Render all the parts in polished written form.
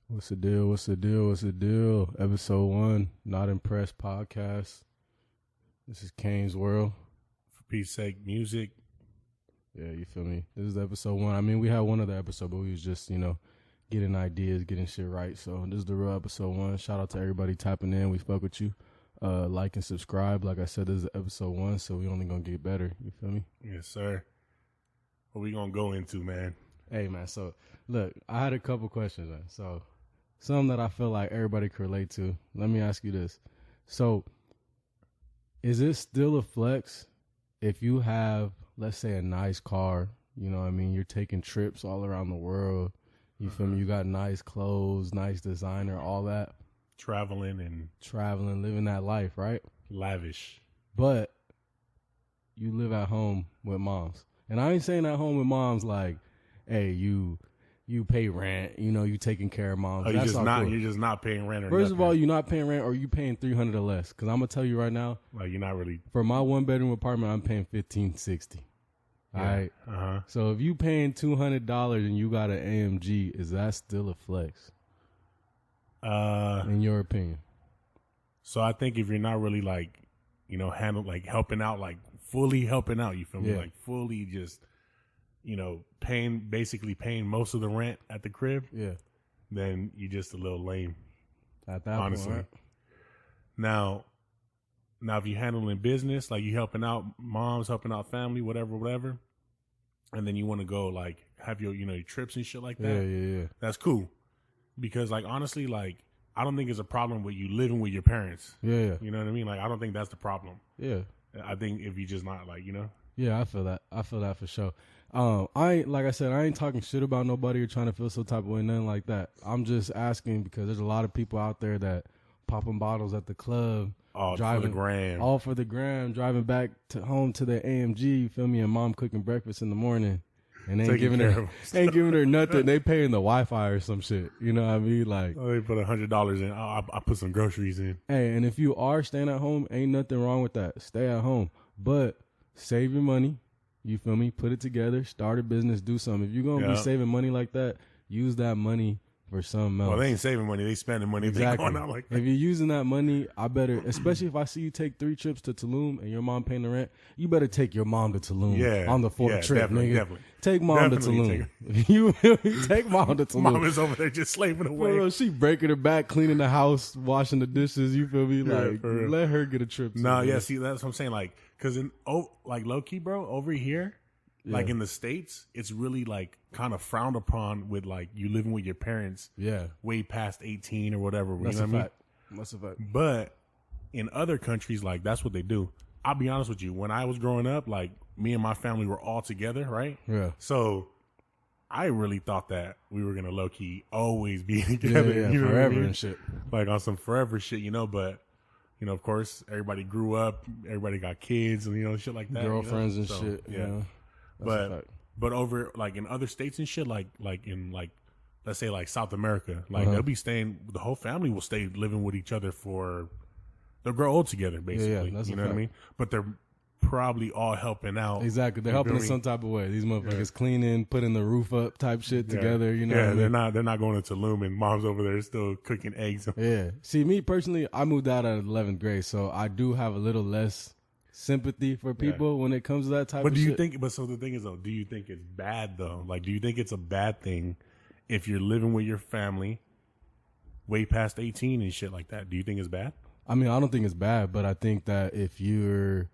What's the deal? What's the deal? What's the deal? Episode 1, Not Impressed Podcast. This is Kane's World. For Pete's sake, music. Yeah, you feel me? This is episode 1. I mean, we had one other episode, but we was just, getting ideas, getting shit right. So this is the real episode 1. Shout out to everybody tapping in. We fuck with you. Like and subscribe. Like I said, this is episode 1, so we only gonna get better. You feel me? Yes, sir. What we gonna go into, man? Hey, man. So look, I had a couple questions, man. So some that I feel like everybody can relate to. Let me ask you this. So is it still a flex if you have, let's say, a nice car? You know what I mean? You're taking trips all around the world. You feel me? You got nice clothes, nice designer, all that. Traveling, living that life, right? lavish. But you live at home with moms. And I ain't saying at home with moms like, hey, you pay rent, you taking care of moms. Oh, That's you're just not paying rent or First nothing. of all, you're not paying rent or you paying $300 or less. Because I'm going to tell you right now. Like, you're not really. For my one-bedroom apartment, I'm paying $1,560. Yeah. All right? Uh-huh. So if you paying $200 and you got an AMG, is that still a flex? In your opinion? So I think if you're not really helping out, fully helping out, you feel me? Yeah. Like fully just, basically paying most of the rent at the crib. Yeah. Then you're just a little lame. At that honestly. point, right? Now if you're handling business, like you helping out moms, helping out family, whatever, and then you want to go have your, your trips and shit like that. Yeah. That's cool. Because honestly, I don't think it's a problem with you living with your parents. Yeah. You know what I mean? I don't think that's the problem. Yeah. I think if you just not Yeah, I feel that. I feel that for sure. I ain't, like I said, I ain't talking shit about nobody or trying to feel some type of way, nothing like that. I'm just asking because there's a lot of people out there that popping bottles at the club, driving all for the gram, driving back to home to their AMG. You feel me? And mom cooking breakfast in the morning, and they ain't giving her nothing. They paying the Wi-Fi or some shit. You know what I mean? Like, they put $100 in. I put some groceries in. Hey, and if you are staying at home, ain't nothing wrong with that. Stay at home, but save your money. You feel me? Put it together, start a business, do something. If you're going to be saving money like that, use that money for something else. Well, they ain't saving money. They spending money. Exactly. They going out like that. If you're using that money, I better, especially if I see you take 3 trips to Tulum and your mom paying the rent, you better take your mom to Tulum on the 4th trip, definitely, nigga. Definitely. Take mom to Tulum. You take mom to Tulum. Mom is over there just slaving away. Bro, she breaking her back, cleaning the house, washing the dishes. You feel me? Let her get a trip. See, that's what I'm saying. Because low key, bro, over here, in the States, it's really kind of frowned upon with you living with your parents. Yeah. Way past 18 or whatever. That's you know what I mean? That's a fact. But in other countries, that's what they do. I'll be honest with you. When I was growing up, me and my family were all together, right? Yeah. So I really thought that we were gonna low key always be together, you know, forever and shit, on some forever shit, But of course, everybody grew up, everybody got kids, and shit like that, girlfriends and shit. Yeah, but over in other states and shit, in let's say South America, they'll be staying. The whole family will stay living with each other they'll grow old together, basically. Yeah, you know what I mean? But they're probably all helping out. Exactly, they're helping in some type of way. These motherfuckers cleaning, putting the roof up, type shit together. You know, yeah, what I mean? they're not going to Tulum, and mom's over there still cooking eggs. Yeah. See, me personally, I moved out at 11th grade, so I do have a little less sympathy for people when it comes to that type of shit. But do you think? But so the thing is, though, do you think it's bad though? Do you think it's a bad thing if you're living with your family way past 18 and shit like that? Do you think it's bad? I mean, I don't think it's bad, but I think that if you're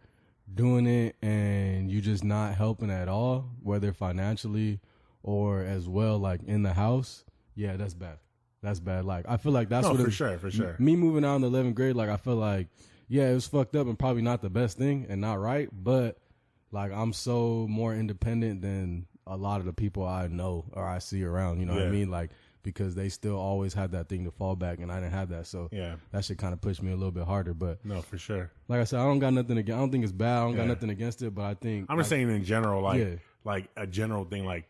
doing it and you just not helping at all, whether financially or as well, in the house, yeah, that's bad. That's bad. I feel like that's for sure. Me moving out in the 11th grade, I feel like, yeah, it was fucked up and probably not the best thing and not right, but I'm so more independent than a lot of the people I know or I see around, you know what I mean? Because they still always had that thing to fall back, and I didn't have that. So that shit kind of pushed me a little bit harder. But no, for sure. Like I said, I don't got nothing against. I don't think it's bad. I don't got nothing against it. But I think I'm just saying in general, a general thing,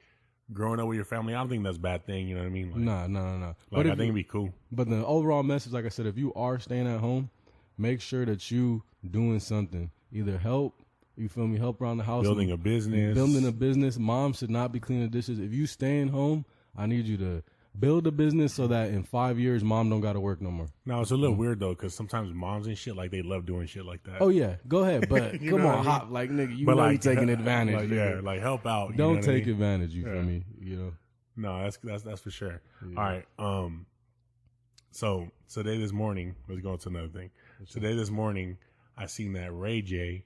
growing up with your family. I don't think that's a bad thing. You know what I mean? No. But I think it'd be cool. But the overall message, like I said, if you are staying at home, make sure that you doing something. Either help. You feel me? Help around the house. Building a business. Mom should not be cleaning dishes. If you staying home, I need you to build a business so that in 5 years, mom don't got to work no more. No, it's a little weird though, because sometimes moms and shit, like they love doing shit like that. Oh yeah, go ahead, but You come know on, what I mean? hop, like nigga, you But know like you taking advantage. like, nigga. yeah, like help out. You know Don't what I take mean? advantage. You Yeah. feel me? You know. No, that's for sure. Yeah. All right. So today this morning, let's go to another thing. Today this morning, I seen that Ray J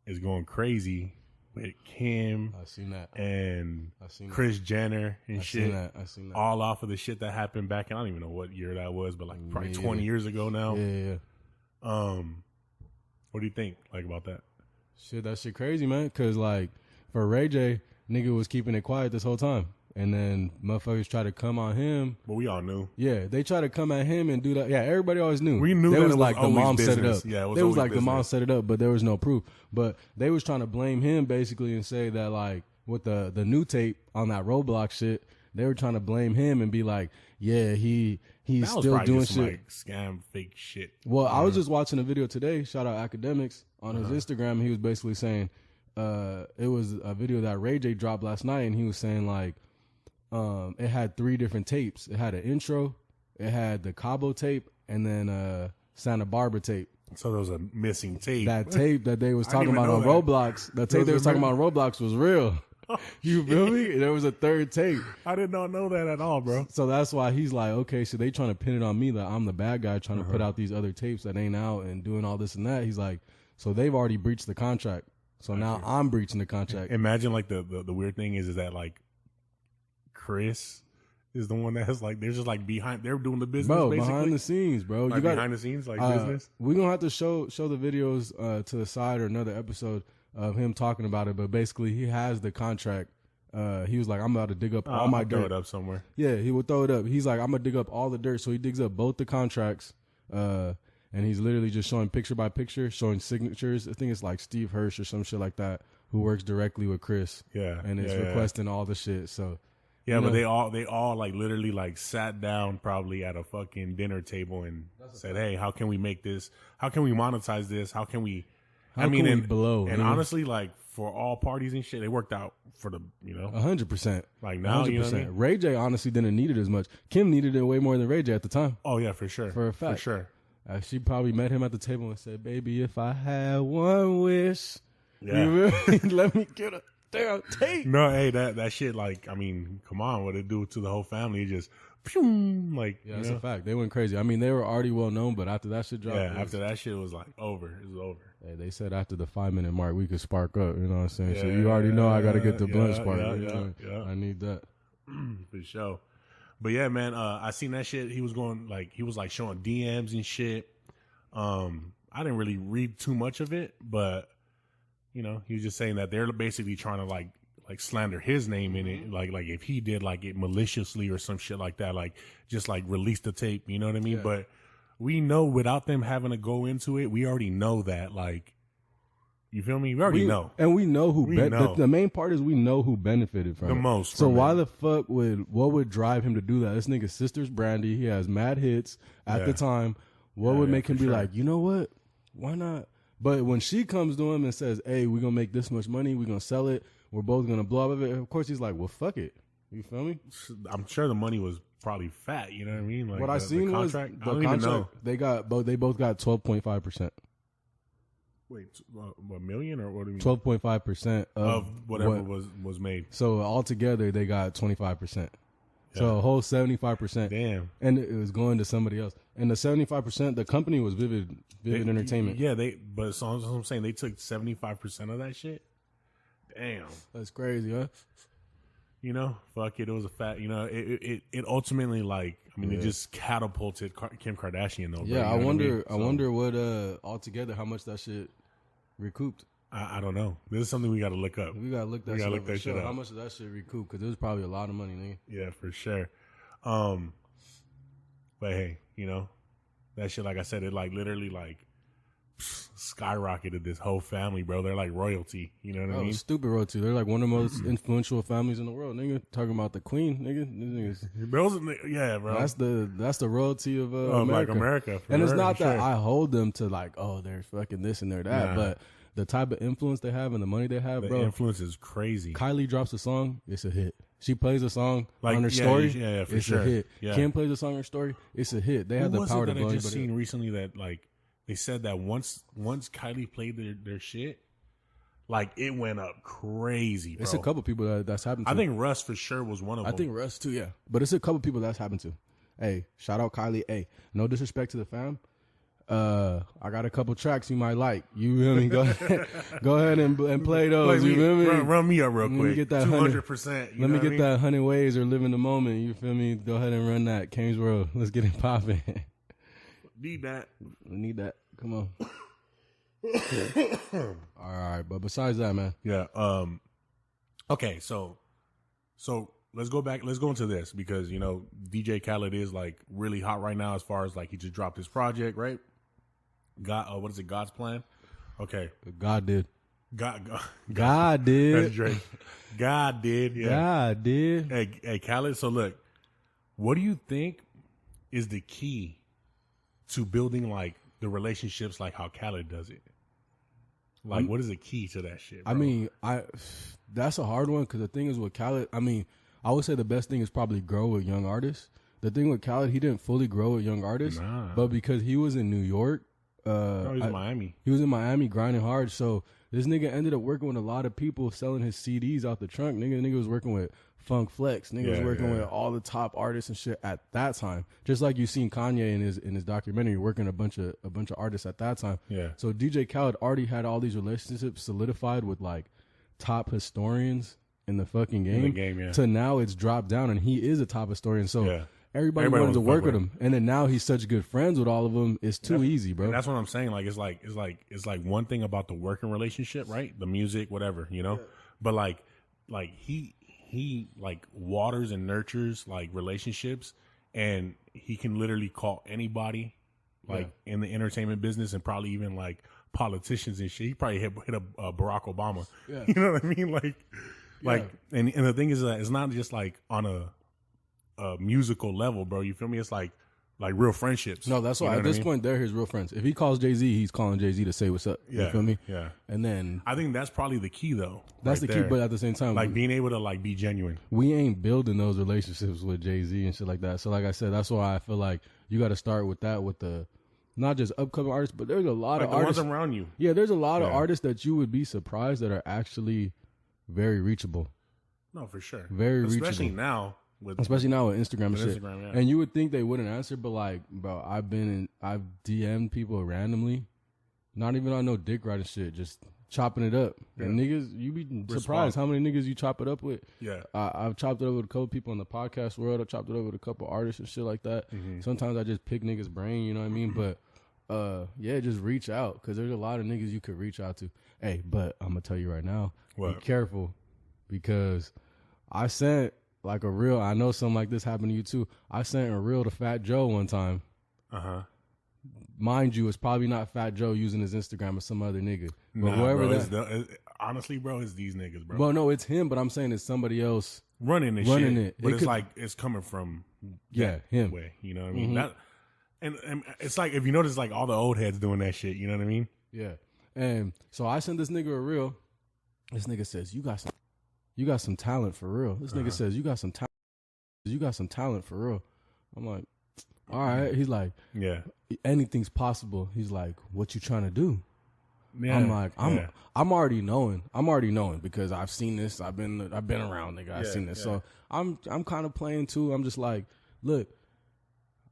is going crazy with Kim I seen that. and I seen Kris Jenner and I shit. seen that. I seen that. All off of the shit that happened back in, I don't even know what year that was, but like probably Me 20 either. years ago now. Yeah. What do you think like about that? Shit, that shit crazy, man. Cause like for Ray J, nigga was keeping it quiet this whole time, and then motherfuckers try to come on him. But we all knew. Yeah, they try to come at him and do that. Yeah, everybody always knew. We knew they that was it was like the always mom set it business. up. Yeah, it was they was always like the mom business. set it up, but there was no proof. But they was trying to blame him basically and say that like with the new tape on that Roblox shit, they were trying to blame him and be like, yeah, he's That was still probably doing just some, shit. like scam fake shit. Well, I was just watching a video today. Shout out Academics on his Instagram. He was basically saying it was a video that Ray J dropped last night, and he was saying like it had 3 different tapes. It had an intro, it had the Cabo tape, and then Santa Barbara tape. So there was a missing tape. That tape that they was I didn't talking even about on know that. Roblox, the There tape was they a was talking mi- about on Roblox was real. You feel me? There was a 3rd tape. I did not know that at all, bro. So that's why he's like, okay, so they trying to pin it on me that I'm the bad guy trying to put out these other tapes that ain't out and doing all this and that. He's like, so they've already breached the contract. So now I'm breaching the contract. Imagine like the weird thing is that like Chris is the one that has like they're just like behind they're doing the business Bro, basically. behind the scenes, bro. Like You got behind the scenes like business. We're gonna have to show the videos to the side or another episode of him talking about it. But basically, he has the contract. He was like, I'm about to dig up all my I'll throw dirt. it up somewhere. Yeah, he would throw it up. He's like, I'm gonna dig up all the dirt. So he digs up both the contracts, and he's literally just showing picture by picture, showing signatures. I think it's like Steve Hirsch or some shit like that, who works directly with Chris. Yeah. And it's requesting all the shit. So Yeah, you but know. they all like literally like sat down probably at a fucking dinner table and said, "Hey, how can we make this? How can we monetize this? How can we?" How can we and blow? And honestly, like for all parties and shit, they worked out for the 100%. like now. 100%. You know what I mean? Ray J honestly didn't need it as much. Kim needed it way more than Ray J at the time. Oh yeah, for sure, For a fact. for sure. She probably met him at the table and said, "Baby, if I had one wish, Yeah. you really let me get a damn tape." No, hey, that shit, like, I mean, come on, what it do to the whole family? It just, pew, like, Yeah, you that's know? a fact. They went crazy. I mean, they were already well known, but after that shit dropped, Yeah, after that shit was like over. It was over. hey, they said after the 5-minute mark we could spark up. You know what I'm saying? So you already know I got to get the blunt spark. Yeah, you know? yeah. I need that. For sure. But yeah, man, I seen that shit. He was going, like, he was like showing DMs and shit. I didn't really read too much of it, but, you know, he was just saying that they're basically trying to like slander his name in it, like if he did like it maliciously or some shit like that, like just like release the tape, you know what I mean? Yeah. But we know without them having to go into it, we already know that, like, you feel me? We already know. And we know who. We know. The main part is we know who benefited from The it. most So from why it. the fuck what would drive him to do that? This nigga's sister's Brandy. He has mad hits at Yeah. the time. What would Yeah, make him for be sure. like, you know what? Why not? But when she comes to him and says, "Hey, we're gonna make this much money. We're gonna sell it. We're both gonna blow up of it." Of course, he's like, "Well, fuck it." You feel me? I'm sure the money was probably fat, you know what I mean? Like What I seen was the I don't even know. contract. They both got 12.5%. Wait, a million or what do you mean? 12.5% Of whatever was made. So altogether, they got 25%. So Yeah. a whole 75%. Damn. And it was going to somebody else. And the 75%, the company was Vivid Entertainment. Yeah, but so I'm saying they took 75% of that shit. Damn. That's crazy, huh? You know, fuck it. It was a fat. You know, it ultimately, like, I mean, it Yeah. just catapulted Kim Kardashian though. Yeah, bro, you know what mean? I wonder what altogether how much that shit recouped. I don't know. This is something we got to look up. We gotta look that We shit gotta up. look that for shit sure. up. How much of that shit recouped? Because it was probably a lot of money, nigga. Yeah, for sure. But hey, you know, that shit, like I said, it like literally like skyrocketed this whole family, bro. They're like royalty. You know what I mean? Stupid royalty. They're like one of the most influential families in the world, nigga. Talking about the queen, nigga. These niggas. Those, yeah, bro. That's the royalty of America. Like America. And it's for not that sure. I hold them to like, oh, they're fucking this and they're that, Nah. but the type of influence they have and the money they have, The bro. influence is crazy. Kylie drops a song, it's a hit. She plays a song like, on her story. Yeah, for it's sure. a hit. Yeah. Kim plays a song on her story. It's a hit. They have the power to blow. I just seen recently that like they said that once Kylie played their shit, like it went up crazy. Bro. It's a couple people that's happened to. I think Russ for sure was one of them. I think Russ too. Yeah, but it's a couple people that's happened to. Hey, shout out Kylie. Hey, no disrespect to the fam. I got a couple tracks you might like. You feel me? Go ahead and play those. You feel me? Run me up real quick. Let me get that 200%. Let me get that 100 Ways or Live in the Moment. You feel me? Go ahead and run that. Kanesworld. Let's get it popping. Need that. We need that. Come on. All right, but besides that, man. Yeah. Okay, so let's go back. Let's go into this because you know DJ Khaled is like really hot right now as far as like he just dropped his project, right? What is it? God's Plan. Okay. God did. God did. That's Drake. God did. Yeah. God did. Hey, Khaled. So look, what do you think is the key to building like the relationships like how Khaled does it? Like, what is the key to that shit, bro? I mean, that's a hard one because the thing is with Khaled, I mean, I would say the best thing is probably grow with young artists. The thing with Khaled, he didn't fully grow with young artists, but because he was in New York, he was in Miami. He was in Miami grinding hard. So this nigga ended up working with a lot of people selling his CDs out the trunk. Nigga was working with Funk Flex. Nigga was working with all the top artists and shit at that time. Just like you seen Kanye in his documentary working a bunch of artists at that time. Yeah. So DJ Khaled already had all these relationships solidified with like top historians in the fucking game. To now it's dropped down and he is a top historian. So everybody wanted to work with him. And then now he's such good friends with all of them. It's too easy, bro. And that's what I'm saying. Like it's like one thing about the working relationship, right? The music, whatever, you know. But like he like waters and nurtures like relationships, and he can literally call anybody like in the entertainment business and probably even like politicians and shit. He probably hit a Barack Obama. Yeah. You know what I mean? Like and the thing is that it's not just like on a musical level, bro. You feel me? It's like real friendships. No, that's why at this point they're his real friends. If he calls Jay-Z, he's calling Jay-Z to say what's up. You feel me? Yeah. And then I think that's probably the key though. That's the key, but at the same time, like being able to like be genuine. We ain't building those relationships with Jay-Z and shit like that. So like I said, that's why I feel like you got to start with that with the not just upcoming artists, but there's a lot of artists ones around you. Yeah, there's a lot of artists that you would be surprised that are actually very reachable. No, for sure. Very reachable. Especially now with Instagram and shit. And you would think they wouldn't answer, but like, bro, I've DM'd people randomly, not even on no dick riding shit, just chopping it up. Yeah. And niggas, you be surprised how many niggas you chop it up with. Yeah. I've chopped it up with a couple people in the podcast world. I've chopped it up with a couple artists and shit like that. Sometimes I just pick niggas' brain, you know what I mean? But just reach out because there's a lot of niggas you could reach out to. Hey, but I'm gonna tell you right now, be careful because I sent like a reel. I know something like this happened to you too. I sent a reel to Fat Joe one time. Mind you, it's probably not Fat Joe using his Instagram or some other nigga. But whoever honestly, bro, it's these niggas, bro. Well, no, it's him, but I'm saying it's somebody else running it. But it's coming from him. Way, you know what I mean? That, and it's like if you notice, like all the old heads doing that shit. You know what I mean? Yeah. And so I sent this nigga a reel. This nigga says, you got some talent for real. This nigga says, you got some talent. You got some talent for real. I'm like, all right. He's like, anything's possible. He's like, what you trying to do? Yeah. I'm like, I'm already knowing. I'm already knowing because I've seen this. I've been around, nigga. I've seen this. So I'm kind of playing too. I'm just like, look,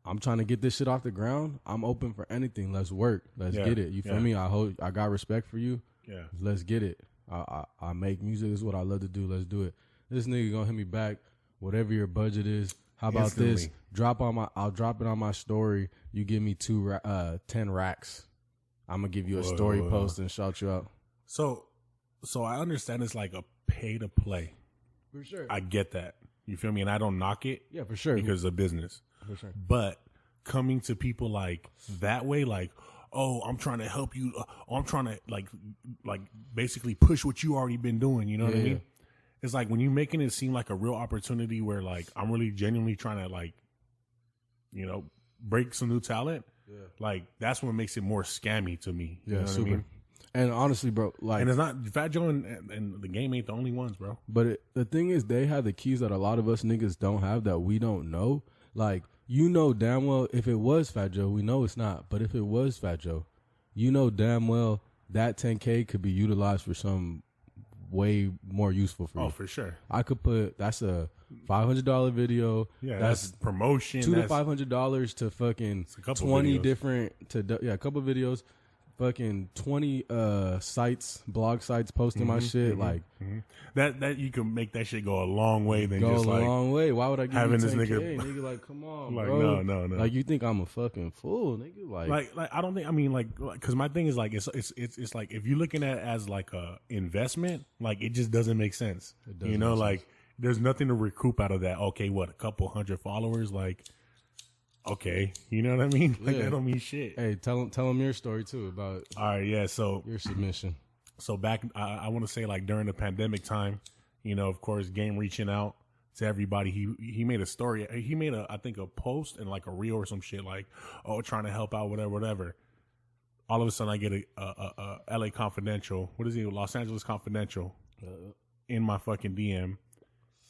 I'm trying to get this shit off the ground. I'm open for anything. Let's work. Let's get it. You feel me? I got respect for you. Yeah. Let's get it. I make music. This is what I love to do. Let's do it. This nigga gonna hit me back. Whatever your budget is. How about this? I'll drop it on my story. You give me 10 racks. I'm gonna give you a story post and shout you out. So I understand it's like a pay to play. For sure. I get that. You feel me? And I don't knock it. Yeah, for sure. Because of business. For sure. But coming to people like that way, like, oh, I'm trying to help you. I'm trying to like basically push what you already been doing. You know what I mean? It's like when you're making it seem like a real opportunity where like I'm really genuinely trying to like, you know, break some new talent. Yeah. Like that's what makes it more scammy to me. You know what I mean? And honestly, bro, like, and it's not Fat Joe and the game ain't the only ones, bro. But the thing is, they have the keys that a lot of us niggas don't have that we don't know. Like, you know damn well, if it was Fat Joe, we know it's not. But if it was Fat Joe, you know damn well that 10K could be utilized for some way more useful for you. Oh, for sure. I could put, that's a $500 video. Yeah, that's promotion. $200 to $500 to fucking 20 videos. different, a couple videos. Fucking 20 sites, blog sites posting my shit. Like that you can make that shit go a long way than go just a like long way. Why would I give having you this 10K? Nigga, like, come on, like, bro. no. Like, you think I'm a fucking fool, nigga? Like I don't think, I mean, like, because my thing is like it's like if you're looking at it as like a investment, like it just doesn't make sense. You know, like there's nothing to recoup out of that. Okay, what, a couple hundred followers, like. Okay, you know what I mean? Like, that don't mean shit. Hey, tell them your story too about. All right, yeah. So your submission. So back, I want to say like during the pandemic time, you know, of course, Game reaching out to everybody. He made a story. He made I think a post and like a reel or some shit like, oh, trying to help out, whatever. All of a sudden, I get a LA Confidential. What is it? Los Angeles Confidential in my fucking DM,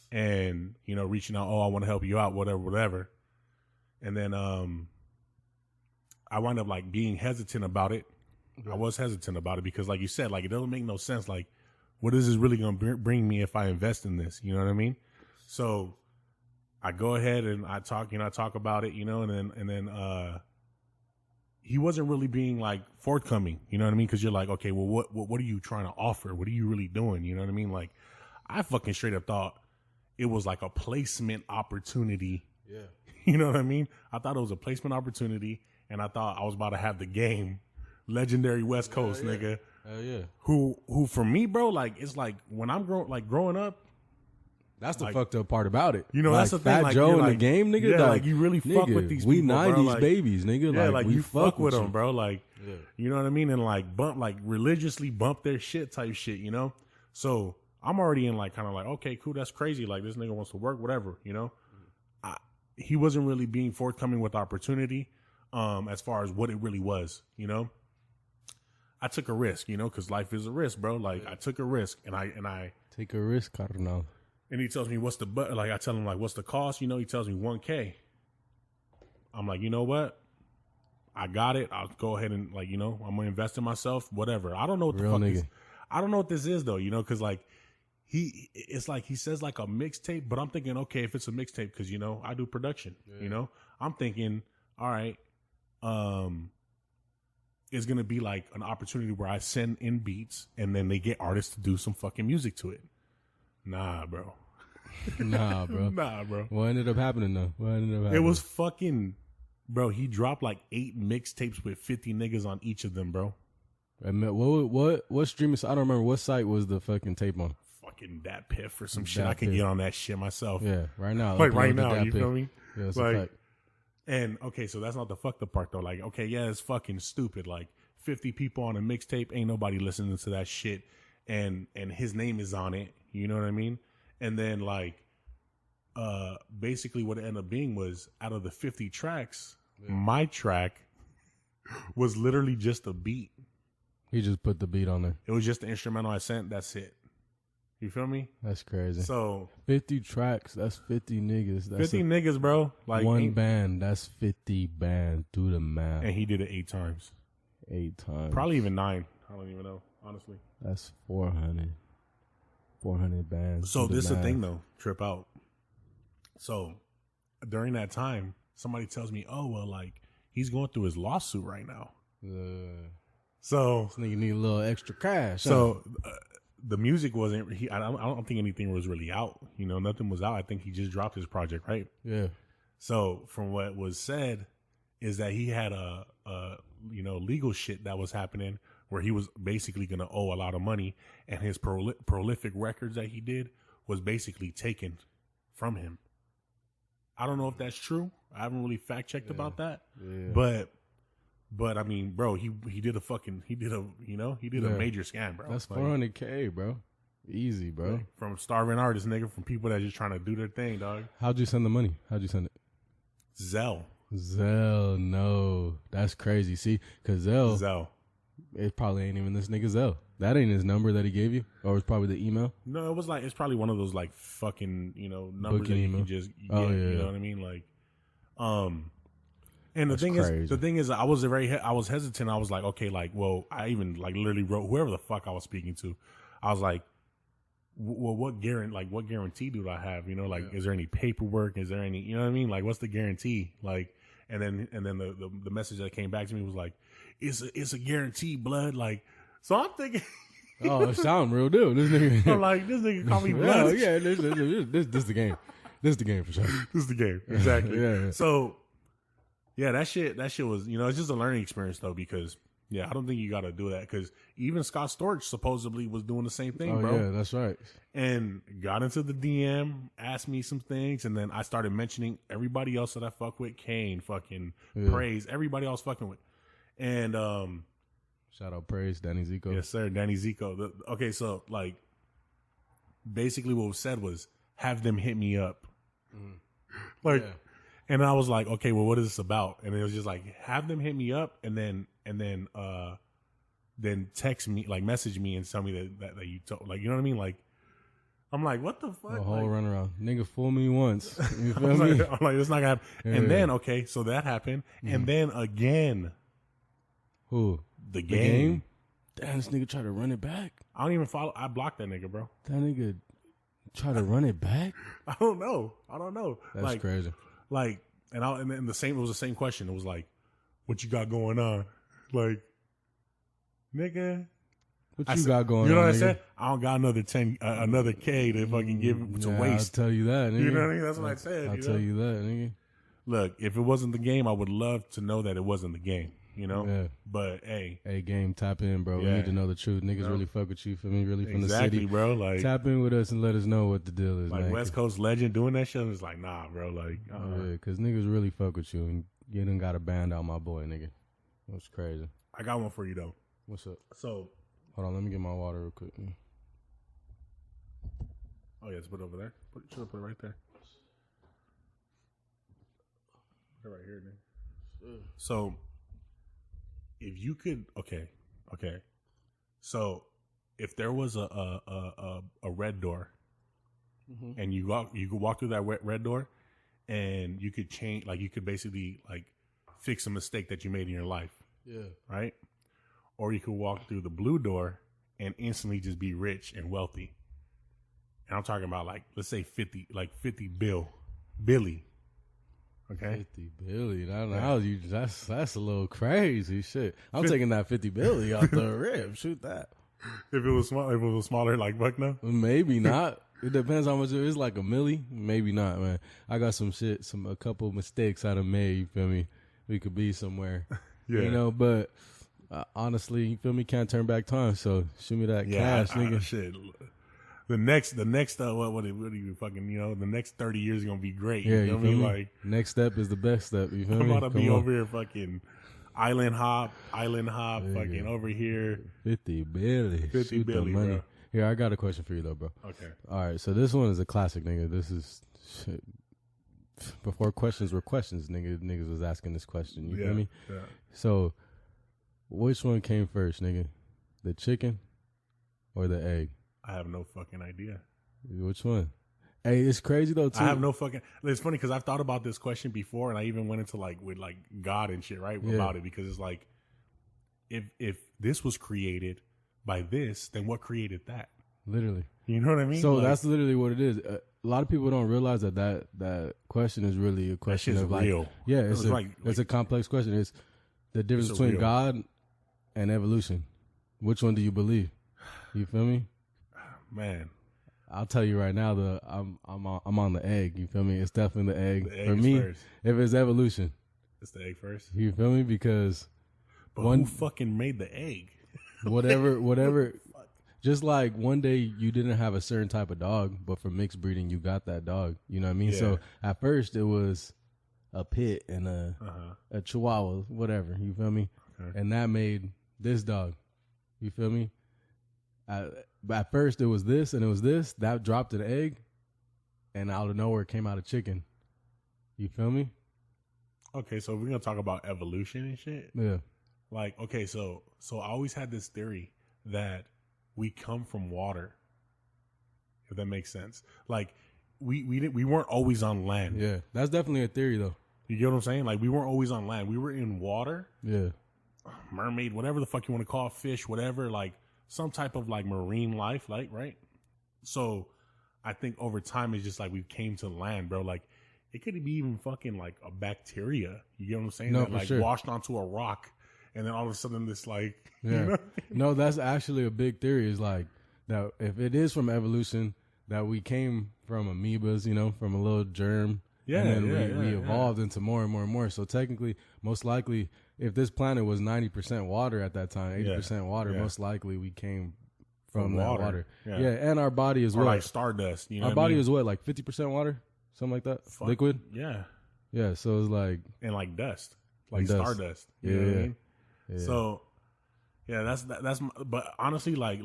and you know, reaching out. Oh, I want to help you out, whatever. And then I wound up like being hesitant about it. I was hesitant about it because, like you said, like it doesn't make no sense. Like, what is this really going to bring me if I invest in this? You know what I mean? So I go ahead and I talk about it, you know, and then he wasn't really being like forthcoming. You know what I mean? Because you're like, okay, well, what are you trying to offer? What are you really doing? You know what I mean? Like, I fucking straight up thought it was like a placement opportunity. Yeah. You know what I mean? I thought it was a placement opportunity, and I thought I was about to have the game, legendary West Coast nigga. Hell yeah. Who for me, bro? Like, it's like when I'm growing up. That's the like, fucked up part about it. You know, like, that's the thing. Fat like, Joe in like, the game, nigga. Yeah, like you really fuck with these we people, 90s bro. Like, babies, nigga. Yeah, like we you fuck with them, you. bro. Like, you know what I mean? And like religiously bump their shit type shit, you know? So I'm already in like kind of like, okay, cool, that's crazy. Like, this nigga wants to work, whatever, you know? He wasn't really being forthcoming with opportunity as far as what it really was, you know? I took a risk, you know, because life is a risk, bro. Like, I took a risk, and I take a risk, carnal. And he tells me what's I tell him like what's the cost, you know? He tells me $1K. I'm like, you know what? I got it. I'll go ahead and like, you know, I'm gonna invest in myself, whatever. I don't know what the fuck is. I don't know what this is though, you know, because like it's like he says like a mixtape, but I'm thinking, okay, if it's a mixtape, because you know I do production, you know, I'm thinking, all right, it's gonna be like an opportunity where I send in beats and then they get artists to do some fucking music to it. Nah, bro. Nah, bro. What ended up happening though? It was fucking, bro. He dropped like 8 mixtapes with 50 niggas on each of them, bro. What streaming? I don't remember what site was the fucking tape on. Fucking Dat Piff or some shit. I can get on that shit myself. Yeah, right now. Like right now, you feel me? Yeah, it's like, a fact. And okay, so that's not the fucked up part though. Like, okay, yeah, it's fucking stupid. Like 50 people on a mixtape, ain't nobody listening to that shit, and his name is on it. You know what I mean? And then like, basically what it ended up being was out of the 50 tracks, my track was literally just a beat. He just put the beat on there. It was just the instrumental I sent. That's it. You feel me? That's crazy. So 50 tracks. That's 50 niggas. That's 50 niggas, bro. Like one band. That's 50 bands. Do the math. And he did it 8 times. 8 times. Probably even 9. I don't even know, honestly. That's 400. 400 bands. So this is the thing though. Trip out. So during that time, somebody tells me, "Oh well, like he's going through his lawsuit right now." So this nigga need a little extra cash. So the music wasn't. I don't think anything was really out. You know, nothing was out. I think he just dropped his project, right? Yeah. So from what was said, is that he had a legal shit that was happening where he was basically going to owe a lot of money, and his prolific records that he did was basically taken from him. I don't know if that's true. I haven't really fact checked about that. Yeah. But I mean, bro, he did a major scam, bro. That's $400K, bro. Easy, bro. From starving artists, nigga, from people that just trying to do their thing, dog. How'd you send the money? How'd you send it? Zelle, no. That's crazy. See, because Zelle. it probably ain't even this nigga's L. That ain't his number that he gave you, or it's probably the email. No, it was like it's probably one of those like fucking numbers that you can just get. Oh, yeah. You know what I mean? Like, and the That's thing is, I was hesitant. I was like, okay, like, well, I even like literally wrote whoever the fuck I was speaking to. I was like, well, what guarantee do I have? You know, like, is there any paperwork? Is there any, you know what I mean? Like, what's the guarantee? Like, and then the message that came back to me was like, it's a guarantee, blood. Like, so I'm thinking, oh, it sound real deal. This nigga, I'm like, this nigga call me blood. yeah, this the game. This is the game for sure. This is the game, exactly. Yeah. So, yeah, that shit was, it's just a learning experience though, because yeah, I don't think you got to do that, because even Scott Storch supposedly was doing the same thing, bro. Yeah, that's right. And got into the DM, asked me some things, and then I started mentioning everybody else that I fuck with, Kane, fucking Praise, everybody else fucking with. And shout out Praise, Danny Zico. Yes, sir, Danny Zico. Okay, so like basically what was said was have them hit me up. Like, and I was like, okay, well, what is this about? And it was just like, have them hit me up, and then text me, like message me and tell me that you told, like, you know what I mean? Like, I'm like, what the fuck? A whole like, runaround. Nigga fool me once. You feel me? I'm like, it's not gonna happen. Yeah. And then, okay, so that happened. And then again. Who? The game? Damn, this nigga tried to run it back. I don't even follow. I blocked that nigga, bro. That nigga tried to run it back? I don't know. That's like, crazy. Like, and then it was the same question. It was like, what you got going on? Like, nigga. What you got going on? You know what nigga? I said? I don't got another K to fucking give to waste. I'll tell you that, nigga. You know what I mean? That's what I said. I'll tell you that, nigga. Look, if it wasn't the game, I would love to know that it wasn't the game. You know? Yeah. But hey, game, tap in, bro. We need to know the truth. Niggas really fuck with you, for me, really from the city, bro. Like, tap in with us and let us know what the deal is. Like, man. West Coast legend doing that shit. It's like, nah, bro. Like, yeah, cause niggas really fuck with you, and you done got a band out, my boy, nigga. That's crazy. I got one for you though. What's up? So, hold on, let me get my water real quick. Oh yeah, let's put it over there. Should have put it right there. Put it right here, man. So, if you could, okay. So, if there was a red door, and you could walk through that red door, and you could change, like you could basically like fix a mistake that you made in your life. Yeah. Right? Or you could walk through the blue door and instantly just be rich and wealthy. And I'm talking about like, let's say 50 Billy. Okay. 50 Billy. That's a little crazy shit. I'm taking that 50 Billy off the rip. Shoot that. If it was smaller, like Buck now? Maybe not. It depends how much it is. Like a milli, maybe not, man. I got a couple of mistakes I done made. You feel me? We could be somewhere. Yeah. You know, but honestly, you feel me? Can't turn back time. So shoot me that cash, nigga. Shit. The next, what do you fucking, the next 30 years is gonna be great. Yeah, you know what I mean? Like, next step is the best step. You feel me? I'm about to be over here fucking island hop, fucking over here. 50 Billy. 50 Shoot Billy, the money. bro. Here, I got a question for you though, bro. Okay. All right, so this one is a classic, nigga. This is shit. Before questions were questions, niggas was asking this question. You feel me? Yeah. So, which one came first, nigga? The chicken or the egg? I have no fucking idea. Which one? Hey, it's crazy though, too. I have no fucking. It's funny because I've thought about this question before, and I even went into with God and shit, right? Yeah. About it, because it's like, if this was created by this, then what created that? Literally. You know what I mean? So that's literally what it is. A lot of people don't realize that question is really a question of like, real. Yeah, it's a complex question. It's the difference between God and evolution. Which one do you believe? You feel me? Man, I'll tell you right now, I'm on the egg. You feel me? It's definitely the egg. The egg For is me, first. if it's evolution, it's the egg first. you feel me? Because who fucking made the egg? whatever. Just like one day you didn't have a certain type of dog, but for mixed breeding you got that dog. You know what I mean? Yeah. So at first it was a pit and a chihuahua, whatever. You feel me? Okay. And that made this dog. You feel me? At first it was this and it was this. That dropped an egg, and out of nowhere came out a chicken. You feel me? Okay, so we're gonna talk about evolution and shit. Yeah. Like, okay, so I always had this theory that we come from water, if that makes sense. Like, we weren't always on land. Yeah, that's definitely a theory, though. You get what I'm saying? Like, we weren't always on land. We were in water. Yeah. Mermaid, whatever the fuck you want to call it, fish, whatever, like some type of like marine life, like, right? So I think over time it's just like we came to land, bro. Like, it could be even fucking like a bacteria. You get what I'm saying? No, that for like sure. washed onto a rock, and then all of a sudden this like, Yeah. you know? No, that's actually a big theory. Is like that if it is from evolution, that we came from amoebas, you know, from a little germ. Yeah, and then we evolved into more and more and more. So technically, most likely, if this planet was 90% water at that time, 80% water, most likely we came from that water. Yeah, and our body is or what? like stardust. You know our body is what, like 50% water? Something like that? Fuck, liquid? Yeah. Yeah, so it's like... And like dust. Like dust. Stardust. You know what I mean? Yeah. So, yeah, that's but honestly, like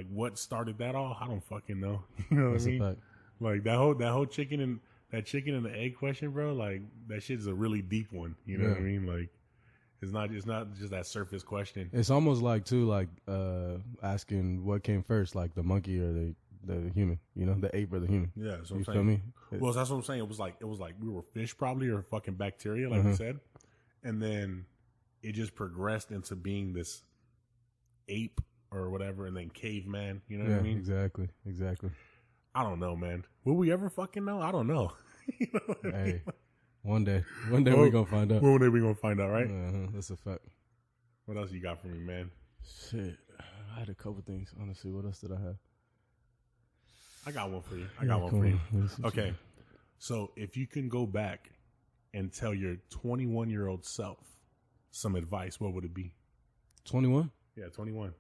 what started that all? I don't fucking know. You know what That's I mean? a fact. Like that whole chicken and the egg question, bro. Like that shit is a really deep one. You know what I mean? Like it's not just that surface question. It's almost like too, like asking what came first, like the monkey or the human. You know, the ape or the human. Yeah, that's what you I'm feel saying. me? Well, that's what I'm saying. It was like we were fish probably, or fucking bacteria, like we said, and then it just progressed into being this ape or whatever, and then caveman. You know what I mean? Exactly. I don't know, man. Will we ever fucking know? I don't know. You know what I mean? One day we're gonna find out. One day we're gonna find out, right? That's a fact. What else you got for me, man? Shit, I had a couple things. Honestly, what else did I have? I got one for you. I got one for you. Okay, so if you can go back and tell your 21-year-old self some advice, what would it be? 21? Yeah, 21.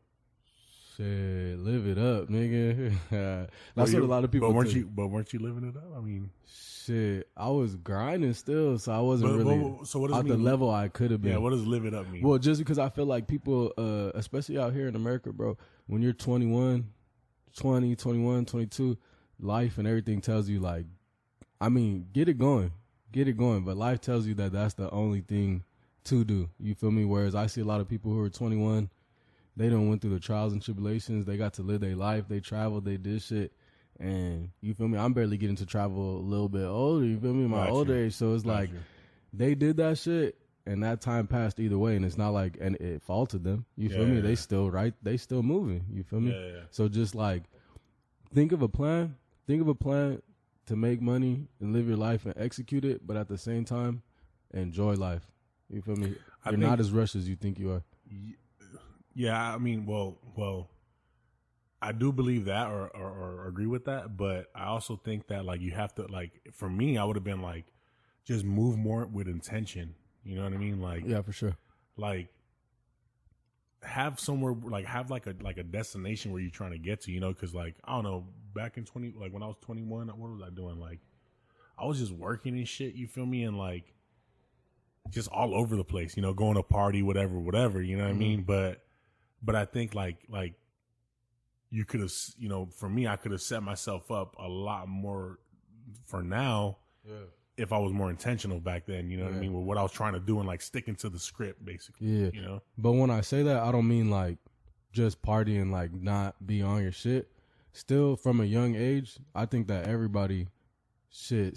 Shit, live it up, nigga. That's what a lot of people. But weren't you living it up? I mean, shit, I was grinding still, so I wasn't really so what does at the level I could have been. Yeah, what does live it up mean? Well, just because I feel like people, especially out here in America, bro, when you're 21, 20, 21, 22, life and everything tells you, like, I mean, get it going, but life tells you that that's the only thing to do. You feel me? Whereas I see a lot of people who are 21. They done went through the trials and tribulations. They got to live their life. They traveled. They did shit. And you feel me? I'm barely getting to travel a little bit older. You feel me? My older age. So it's like they did that shit, and that time passed either way. And it's not like and it faulted them. You feel me? They still right. They still moving. You feel me? Yeah. So just like think of a plan. Think of a plan to make money and live your life and execute it, but at the same time, enjoy life. You feel me? You're not as rushed as you think you are. Yeah, I mean, well, I do believe that or agree with that, but I also think that like you have to like for me, I would have been like just move more with intention. You know what I mean? Like yeah, for sure. Like have somewhere like have like a destination where you're trying to get to. You know, because like I don't know, back in when I was 21, what was I doing? Like I was just working and shit. You feel me? And like just all over the place. You know, going to party, whatever. You know what I mean? But I think like you could have, you know, for me, I could have set myself up a lot more for now if I was more intentional back then, you know what I mean, with what I was trying to do and like sticking to the script basically. Yeah. You know? But when I say that, I don't mean like just partying, like not be on your shit. Still from a young age, I think that everybody, 16,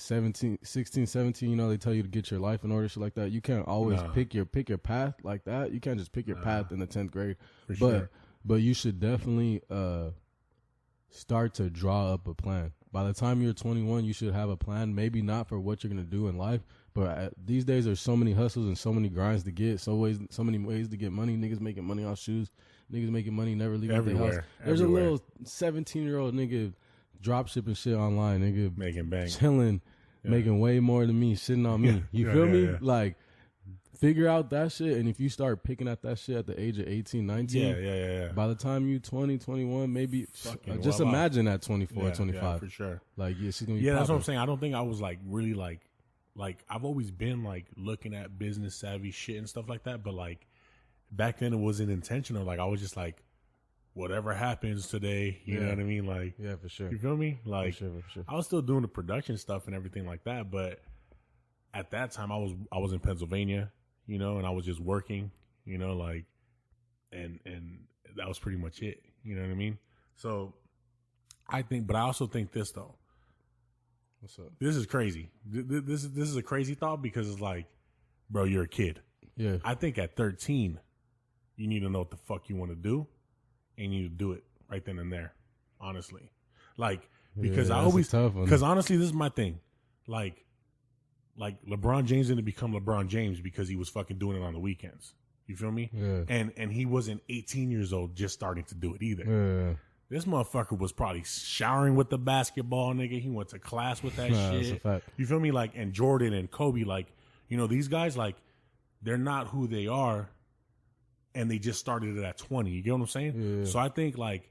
17, you know, they tell you to get your life in order, shit like that. You can't always pick your path like that. You can't just pick your path in the 10th grade. But you should definitely start to draw up a plan. By the time you're 21, you should have a plan. Maybe not for what you're gonna do in life, but these days there's so many hustles and so many grinds to get, so many ways to get money. Niggas making money off shoes. Niggas making money never leaving their house. There's a little 17-year-old nigga drop shipping shit online, nigga, making bank, chilling, making way more than me, sitting on me. You feel me? Yeah. Like, figure out that shit, and if you start picking at that shit at the age of 18, 19, by the time you 20, 21, maybe just imagine at 24, 25. Yeah, for sure. Like, she's gonna be that's what I'm saying. I don't think I was like really like I've always been like looking at business savvy shit and stuff like that, but like back then it wasn't intentional. Like I was just like, whatever happens today, you know what I mean? Like, yeah, for sure. You feel me? Like, for sure. I was still doing the production stuff and everything like that, but at that time I was in Pennsylvania, you know, and I was just working, you know, like, and that was pretty much it. You know what I mean? So I think, but I also think this though. What's up? This is crazy. This is a crazy thought because it's like, bro, you're a kid. Yeah. I think at 13, you need to know what the fuck you want to do, and you need to do it right then and there. Honestly, like, because I always, because honestly, this is my thing. Like LeBron James didn't become LeBron James because he was fucking doing it on the weekends. You feel me? Yeah. And he wasn't 18 years old just starting to do it either. Yeah. This motherfucker was probably showering with the basketball, nigga. He went to class with that shit. That's a fact. You feel me? Like, and Jordan and Kobe, like, you know, these guys, like, they're not who they are, and they just started it at 20. You get what I'm saying? Yeah. So I think, like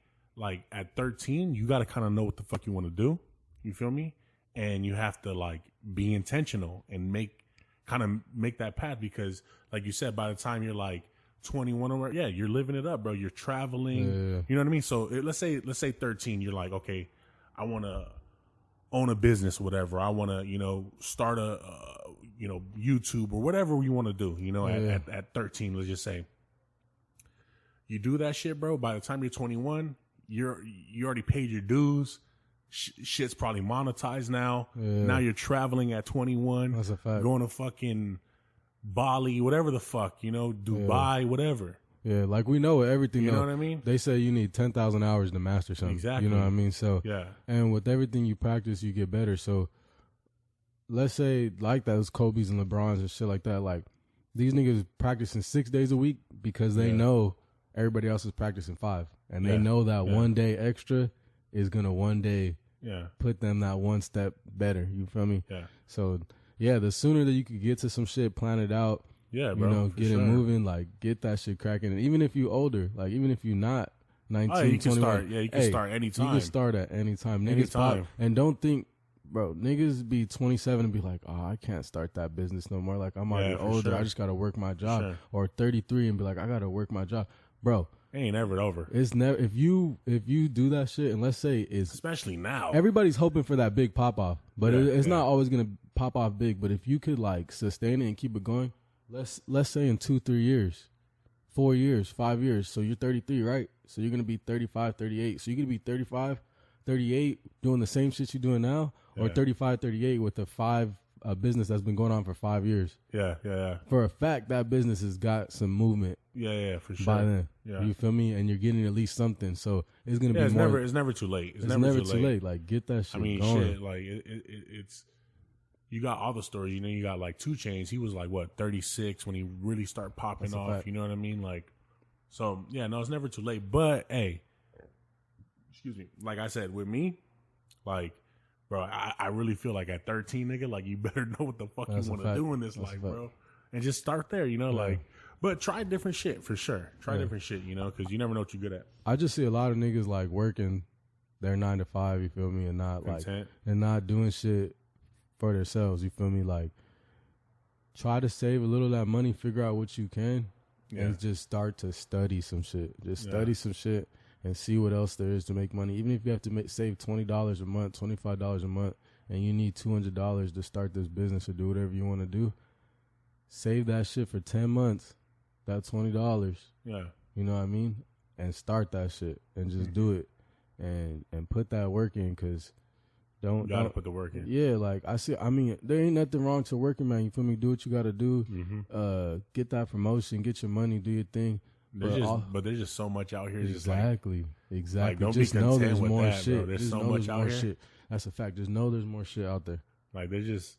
at 13, you got to kind of know what the fuck you want to do. You feel me? And you have to, like, be intentional and make that path because, like you said, by the time you're, like, 21 or yeah, you're living it up, bro. You're traveling. Yeah. You know what I mean? So let's say 13, you're like, okay, I want to own a business, whatever. I want to, you know, start a, you know, YouTube or whatever you want to do, you know, at 13, let's just say. You do that shit, bro. By the time you're 21, you already paid your dues. Shit's probably monetized now. Yeah. Now you're traveling at 21. That's a fact. Going to fucking Bali, whatever the fuck, you know, Dubai, whatever. Yeah, like we know everything. You know what I mean? They say you need 10,000 hours to master something. Exactly. You know what I mean? So yeah. And with everything you practice, you get better. So let's say like those Kobe's and LeBrons and shit like that. Like these niggas practicing 6 days a week because they know everybody else is practicing 5, and they know that one day extra is gonna one day put them that one step better. You feel me? Yeah. So yeah, the sooner that you could get to some shit, plan it out. Yeah, bro. You know, get it moving, like get that shit cracking. And even if you older, like even if you're not 19, you can 21, start. Yeah, you can start anytime. You can start at any time. Niggas Anytime. And don't think, bro, niggas be 27 and be like, oh, I can't start that business no more. Like I'm already older. Sure. I just gotta work my job. Sure. Or 33 and be like, I gotta work my job. Bro, it ain't ever over. it's never if you do that shit, and let's say it's especially now. Everybody's hoping for that big pop off, but it's not always gonna pop off big. But if you could like sustain it and keep it going, let's say in 2-3 years, 4 years, 5 years. So you're 33, right? So you're gonna be 35, 38. So you're gonna be 35, 38 doing the same shit you're doing now, or 35, 38 with a business that's been going on for 5 years. Yeah. For a fact, that business has got some movement. Yeah, for sure. By then, you feel me? And you're getting at least something. So it's gonna be more. It's never too late. It's never too late. Like get that shit. I mean, going. shit. Like it's. You got all the stories. You know, you got like 2 Chainz. He was like what 36 when he really started popping off. Fact. You know what I mean? Like, so yeah, no, it's never too late. But hey, excuse me. Like I said, with me, like, bro, I really feel like at 13, nigga, like you better know what the fuck you want to do in this life, bro, and just start there. You know, like. But try different shit for sure. Try different shit, you know, because you never know what you're good at. I just see a lot of niggas like working their 9 to 5, you feel me, and not like and not doing shit for themselves, you feel me. Like try to save a little of that money, figure out what you can, and just start to study some shit. Just study some shit and see what else there is to make money. Even if you have to save $20 a month, $25 a month, and you need $200 to start this business or do whatever you want to do, save that shit for 10 months. That $20, you know what I mean, and start that shit and just do it, and put that work in, cause you gotta put the work in. Yeah, like I mean, there ain't nothing wrong to working, man. You feel me? Do what you gotta do. Get that promotion, get your money, do your thing. But there's just so much out here. Exactly. Like, don't just be know content there's with more that, shit. Bro. There's just so much out here. Shit. That's a fact. Just know there's more shit out there. Like there's just.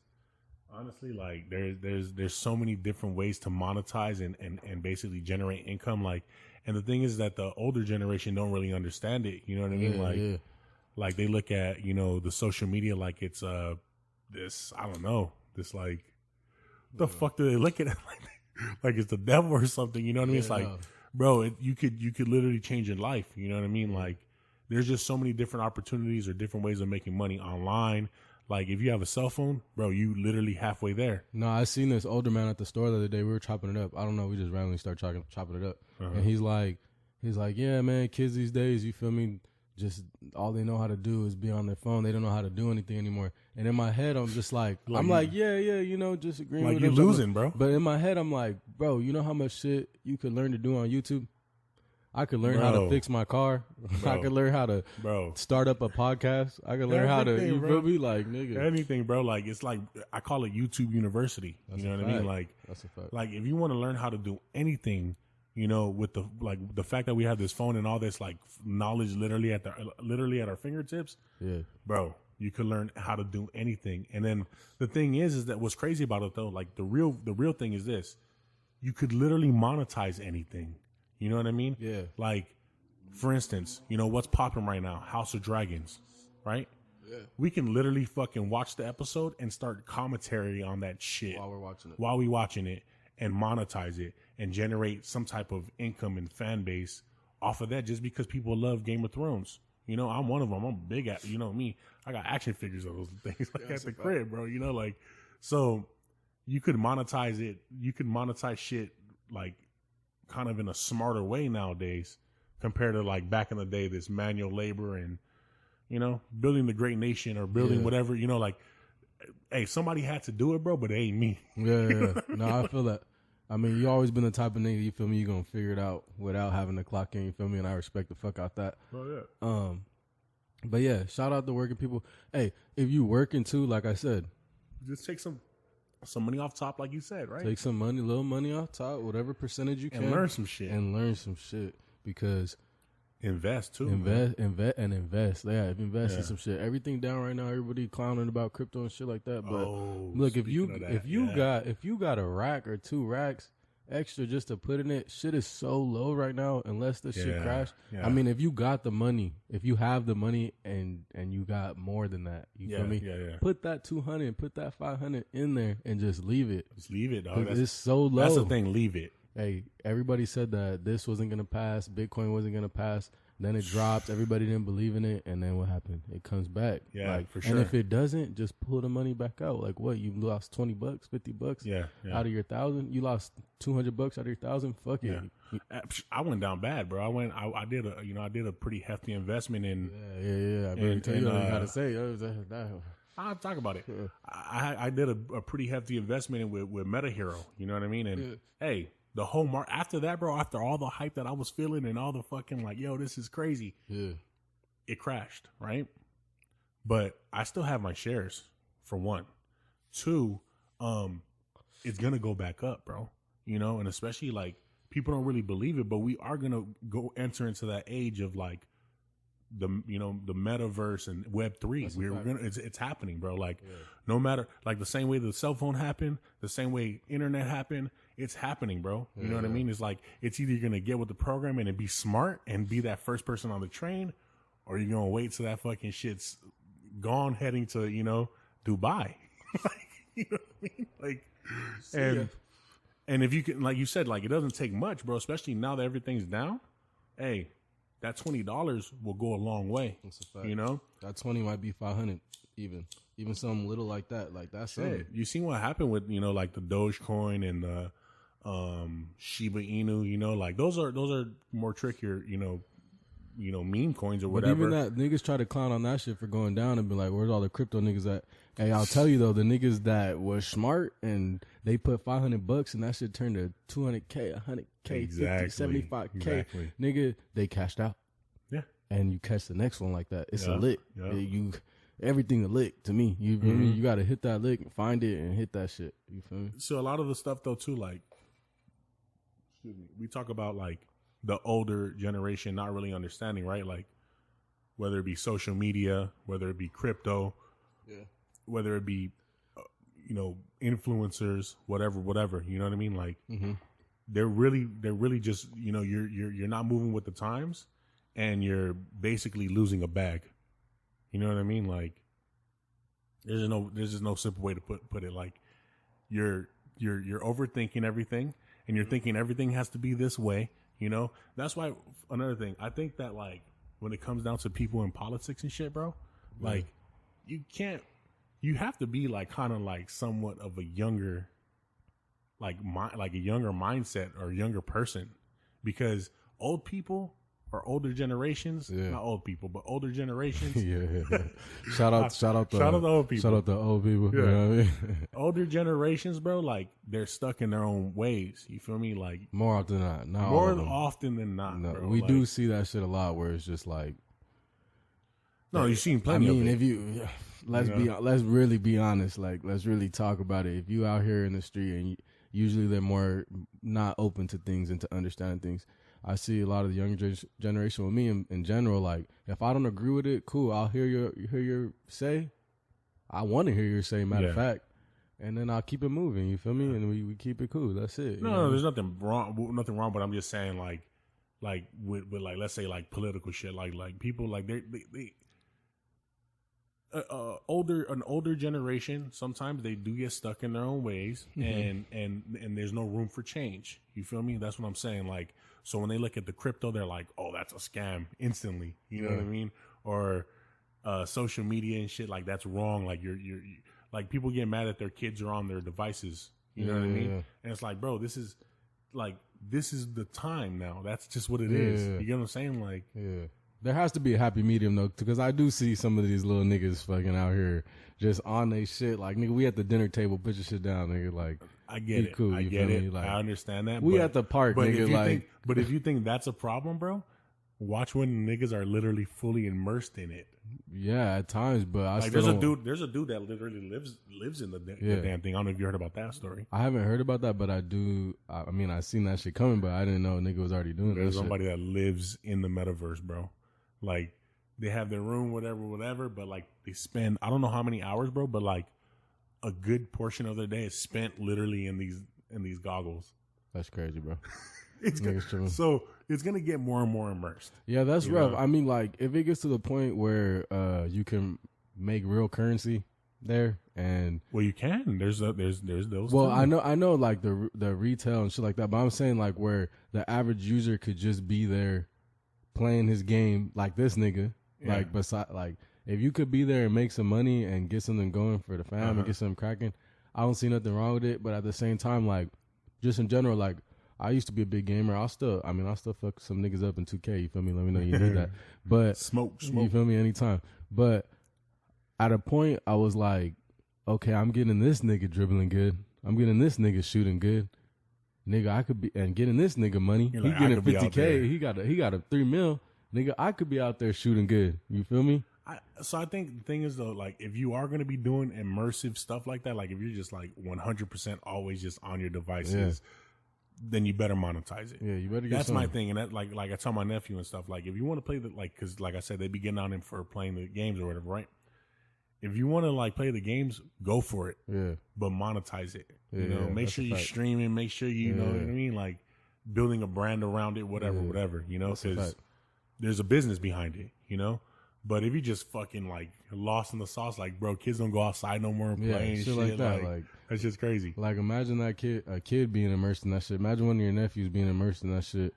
Honestly, like there's so many different ways to monetize and basically generate income. Like, and the thing is that the older generation don't really understand it. You know what I mean? Like they look at, you know, the social media like it's this, I don't know, this like the fuck do they look at it like it's the devil or something? You know what I mean? It's like, bro, you could literally change your life. You know what I mean? Like there's just so many different opportunities or different ways of making money online. Like, if you have a cell phone, bro, you literally halfway there. No, I seen this older man at the store the other day. We were chopping it up. I don't know. We just randomly started chopping it up. And he's like, yeah, man, kids these days, you feel me? just all they know how to do is be on their phone. They don't know how to do anything anymore. And in my head, I'm just like yeah, you know, just agreeing like with you're them. losing, bro. But in my head, I'm like, bro, you know how much shit you could learn to do on YouTube? I could learn how to fix my car. I could learn how to start up a podcast. I could learn how to, you feel me? Like, nigga. Anything, bro. Like, it's like, I call it YouTube University. That's you know what fact. I mean? Like, that's a fact. Like, if you want to learn how to do anything, you know, with the fact that we have this phone and all this, like, knowledge literally at our fingertips. Yeah. Bro, you could learn how to do anything. And then the thing is that what's crazy about it, though, like, the real thing is this. You could literally monetize anything. You know what I mean? Yeah. Like, for instance, you know, what's popping right now? House of Dragons, right? Yeah. We can literally fucking watch the episode and start commentary on that shit. While we're watching it and monetize it and generate some type of income and fan base off of that just because people love Game of Thrones. You know, I'm one of them. I'm big at, you know me. I got action figures of those things like at the crib, bro. You know, like, so you could monetize it. You could monetize shit like kind of in a smarter way nowadays compared to like back in the day, this manual labor and, you know, building the great nation or building whatever, you know, like, hey, somebody had to do it, bro, but it ain't me. Yeah. No, I feel that. I mean, you always been the type of nigga, you feel me, you're going to figure it out without having to clock in, you feel me, and I respect the fuck out that. Oh, yeah. But yeah, shout out to working people. Hey, if you working too, like I said, just take some money off top, like you said, right? Take some money, little money off top, whatever percentage you can. And learn some shit. Because invest too. Invest. Yeah, invest in some shit. Everything down right now. Everybody clowning about crypto and shit like that. But look, if you got a rack or 2 racks extra just to put in it, shit is so low right now. Unless the shit crash. Yeah. I mean, if you got the money, if you have the money and you got more than that, you feel me? Yeah. Put that 200, put that 500 in there and just leave it. Just leave it, dog. It's so low. That's the thing. Leave it. Hey, everybody said that this wasn't going to pass, Bitcoin wasn't going to pass. Then it dropped. Everybody didn't believe in it. And then what happened? It comes back. Yeah, like, for sure. And if it doesn't, just pull the money back out. Like what? You lost $20, $50 out of your 1,000. You lost $200 out of your 1,000. Fuck it. I went down bad, bro. I did a pretty hefty investment in. Yeah. I better tell you what you got to say. I'll talk about it. I did a pretty hefty investment with Meta Hero. You know what I mean? And hey, the whole after that, bro, after all the hype that I was feeling and all the fucking like, yo, this is crazy. Yeah. It crashed, right? But I still have my shares, for one. 2, it's gonna go back up, bro. You know, and especially like people don't really believe it, but we are gonna enter into that age of like the metaverse and Web3. It's happening, bro. Like no matter, like the same way the cell phone happened, the same way internet happened, it's happening, bro. You know what I mean? It's like, it's either you're going to get with the program and be smart and be that first person on the train, or you're going to wait till that fucking shit's gone heading to, you know, Dubai. Like, you know what I mean? Like, and if you can, like you said, like it doesn't take much, bro, especially now that everything's down. Hey, that $20 will go a long way. That's a fact. You know, that 20 might be 500, even something little like that. Like that's something. You seen what happened with, you know, like the Dogecoin and the Shiba Inu. You know, like those are more trickier. You know, meme coins or whatever. But even that, niggas try to clown on that shit for going down and be like, "Where's all the crypto niggas at?" Hey, I'll tell you though, the niggas that was smart and they put $500 and that shit turned to 200K, 100K, 50, 75K. Nigga, they cashed out. Yeah. And you catch the next one like that. It's a lick. Yeah. Everything a lick to me. You feel me? You got to hit that lick and find it and hit that shit. You feel me? So a lot of the stuff though too, like, we talk about like the older generation not really understanding, right? Like whether it be social media, whether it be crypto, whether it be, you know, influencers, whatever, you know what I mean? Like they're really just, you know, you're not moving with the times and you're basically losing a bag. You know what I mean? Like there's just no simple way to put it. Like you're overthinking everything and you're thinking everything has to be this way. You know, that's why another thing, I think that like when it comes down to people in politics and shit, bro, like you have to be like kind of like somewhat of a younger, like a younger mindset or younger person, because old people or older generations, not old people, but older generations. Shout out the old people. Shout out the old people. Yeah. You know what I mean? Older generations, bro, like they're stuck in their own ways. You feel me? Like more often than not. More often than not. No, bro. we do see that shit a lot where it's just like. No, you've seen plenty. I mean, if you let's really be honest. Like, let's really talk about it. If you out here in the street and usually they're more not open to things and to understanding things. I see a lot of the younger generation with me in general. Like, if I don't agree with it, cool. I'll hear your say. I want to hear your say. Matter of fact, and then I'll keep it moving. You feel me? And we keep it cool. That's it. No, there's nothing wrong. But I'm just saying, like with like, let's say like political shit. Like people like they an older generation, sometimes they do get stuck in their own ways, and there's no room for change. You feel me? That's what I'm saying. Like, so when they look at the crypto, they're like, "Oh, that's a scam!" Instantly. You know what I mean? Or social media and shit, like that's wrong. Like you're like, people get mad that their kids are on their devices. You know what I mean? Yeah. And it's like, bro, this is the time now. That's just what it is. You get what I'm saying? Like, there has to be a happy medium though, because I do see some of these little niggas fucking out here just on they shit. Like, nigga, we at the dinner table, put your shit down, nigga. Like, I get it. Cool, I get it. Like, I understand that. We at the park, nigga. But if you think that's a problem, bro, watch when niggas are literally fully immersed in it. Yeah, at times, but I there's a dude that literally lives in the damn thing. I don't know if you heard about that story. I haven't heard about that, but I do. I mean, I seen that shit coming, but I didn't know a nigga was already doing that. There's somebody that lives in the metaverse, bro. Like, they have their room, whatever, but like they spend, I don't know how many hours, bro, but like a good portion of their day is spent literally in these goggles. That's crazy, bro. So it's gonna get more and more immersed. Yeah, that's rough. Know? I mean, like, if it gets to the point where you can make real currency there, and well, you can. There's those. Well, too. I know, like the retail and shit like that. But I'm saying, like, where the average user could just be there playing his game, like this nigga. Yeah. Like, beside, like, if you could be there and make some money and get something going for the fam and get something cracking, I don't see nothing wrong with it. But at the same time, like, just in general, like, I used to be a big gamer. I'll still fuck some niggas up in 2K. You feel me? Let me know you need that. But smoke. You feel me? Anytime. But at a point, I was like, okay, I'm getting this nigga dribbling good. I'm getting this nigga shooting good. Nigga, I could be, and getting this nigga money. He getting 50K. He got a 3 mil. Nigga, I could be out there shooting good. You feel me? So I think the thing is though, like, if you are gonna be doing immersive stuff like that, like if you're just like 100% always just on your devices, then you better monetize it. Yeah, you better get That's something. my thing, and that like I tell my nephew and stuff, like, if you want to play the, like, because like I said, they be getting on him for playing the games or whatever, right? If you want to like play the games, go for it. Yeah. But monetize it. You know, make sure you're streaming. Make sure you know what I mean. Like, building a brand around it, whatever. You know, because there's a business behind it. You know. But if you just fucking like lost in the sauce, like, bro, kids don't go outside no more and play and shit like that. Like, that's just crazy. Like, imagine a kid being immersed in that shit. Imagine one of your nephews being immersed in that shit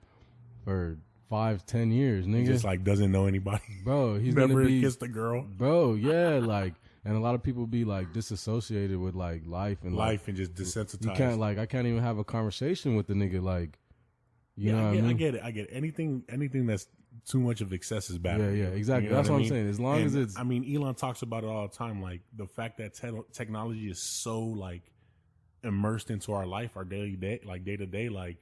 for 5-10 years, nigga. He just like doesn't know anybody. Bro, he's never gonna be kissed a girl. Bro, yeah, like, and a lot of people be like disassociated with like life and just desensitized. You can't, like, I can't even have a conversation with the nigga, like, you know what I mean? I get it. Anything that's too much of excess is bad. Yeah, exactly. You know that's what I'm saying. As long as it's, I mean, Elon talks about it all the time. Like, the fact that technology is so like immersed into our life, our day to day, like,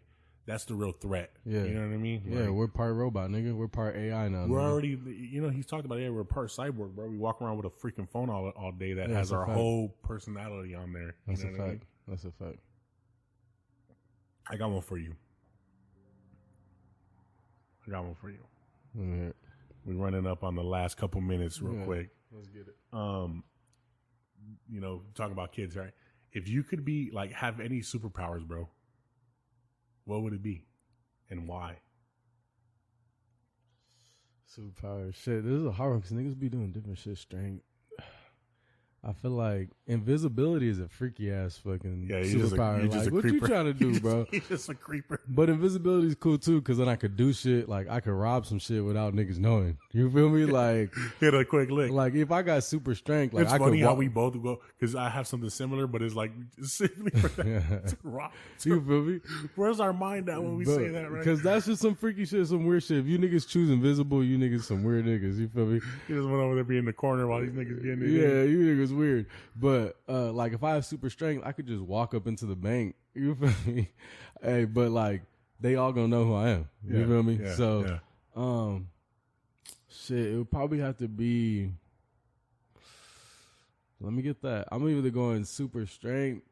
that's the real threat. Yeah, you know what I mean? Yeah, like, we're part robot, nigga. We're part AI now. We're already, you know, he's talked about it. We're part cyborg, bro. We walk around with a freaking phone all day that has our whole personality on there. That's a fact. That's a fact. I got one for you. We're running up on the last couple minutes real quick. Let's get it. You know, talking about kids, right? If you could be like, have any superpowers, bro, what would it be and why? Superpowers. Shit, this is a hard one because niggas be doing different shit strange. I feel like invisibility is a freaky ass fucking superpower. You're just like, what you trying to do, bro? You're just a creeper. But invisibility is cool too, because then I could do shit. Like I could rob some shit without niggas knowing. You feel me? Like hit a quick lick. Like if I got super strength, like it's I funny could how we both go because I have something similar, but it's like simply for that to rob. You feel me? Where's our mind at when we say that, right? Because that's just some freaky shit, some weird shit. If you niggas choose invisible, you niggas some weird niggas. You feel me? You just went over there being in the corner while these niggas getting it. Yeah, you niggas weird. But like if I have super strength, I could just walk up into the bank. You feel me? Hey, but like they all gonna know who I am. You feel me? So, shit, it would probably have to be. Let me get that. I'm either going super strength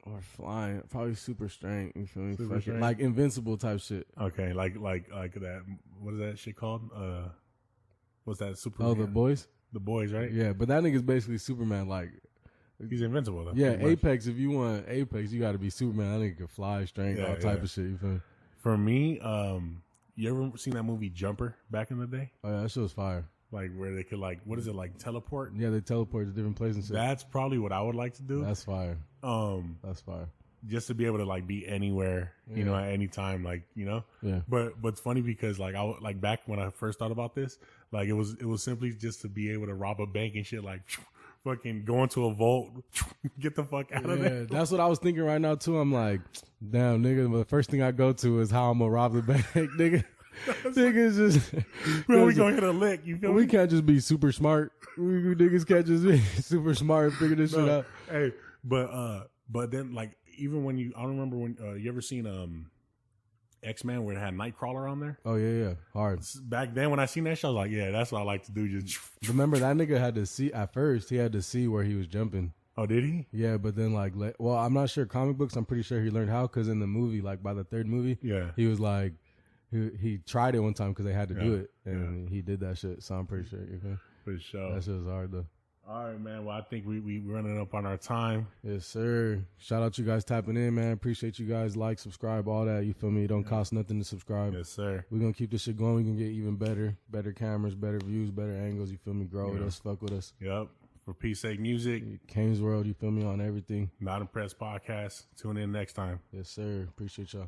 or flying. Probably super strength. You feel me? Super strength? Like invincible type shit. Okay, like that. What is that shit called? What's that? Super. Oh, The Boys. The Boys, right? Yeah, but that nigga's basically Superman. Like he's invincible though. Yeah, Apex. If you want Apex, you got to be Superman. That nigga can fly, strength, all type of shit. You feel me? For me, you ever seen that movie Jumper back in the day? Oh yeah, that shit was fire. Like where they could what is it, like teleport? Yeah, they teleport to different places and shit. That's probably what I would like to do. That's fire. That's fire. Just to be able to like be anywhere, you know, at any time, like, you know. Yeah. But it's funny because like back when I first thought about this, like it was simply just to be able to rob a bank and shit, like fucking go into a vault, get the fuck out of there. That's what I was thinking right now too. I'm like, damn, nigga, the first thing I go to is how I'm gonna rob the bank, nigga. Niggas just bro, we gonna hit a lick. You feel we me? can't just be super smart. We niggas can't just be super smart and figure this shit out. Hey, but then like even when I don't remember when you ever seen X-Men where it had Nightcrawler on there? Oh yeah, hard. Back then when I seen that show, I was like, yeah, that's what I like to do. Just remember that nigga had to see at first. He had to see where he was jumping. Oh, did he? Yeah, but then well, I'm not sure comic books. I'm pretty sure he learned how because in the movie, like by the third movie, he was like. He tried it one time because they had to do it, and he did that shit. So I'm pretty sure. For sure. That shit was hard though. All right, man. Well, I think we running up on our time. Yes, sir. Shout out you guys tapping in, man. Appreciate you guys. Like, subscribe, all that. You feel me? It don't cost nothing to subscribe. Yes, sir. We're gonna keep this shit going. We can get even better cameras, better views, better angles. You feel me? Grow with us, fuck with us. Yep. For Peace Sake Music, kanesworld. You feel me on everything. Not Impressed Podcast. Tune in next time. Yes, sir. Appreciate y'all.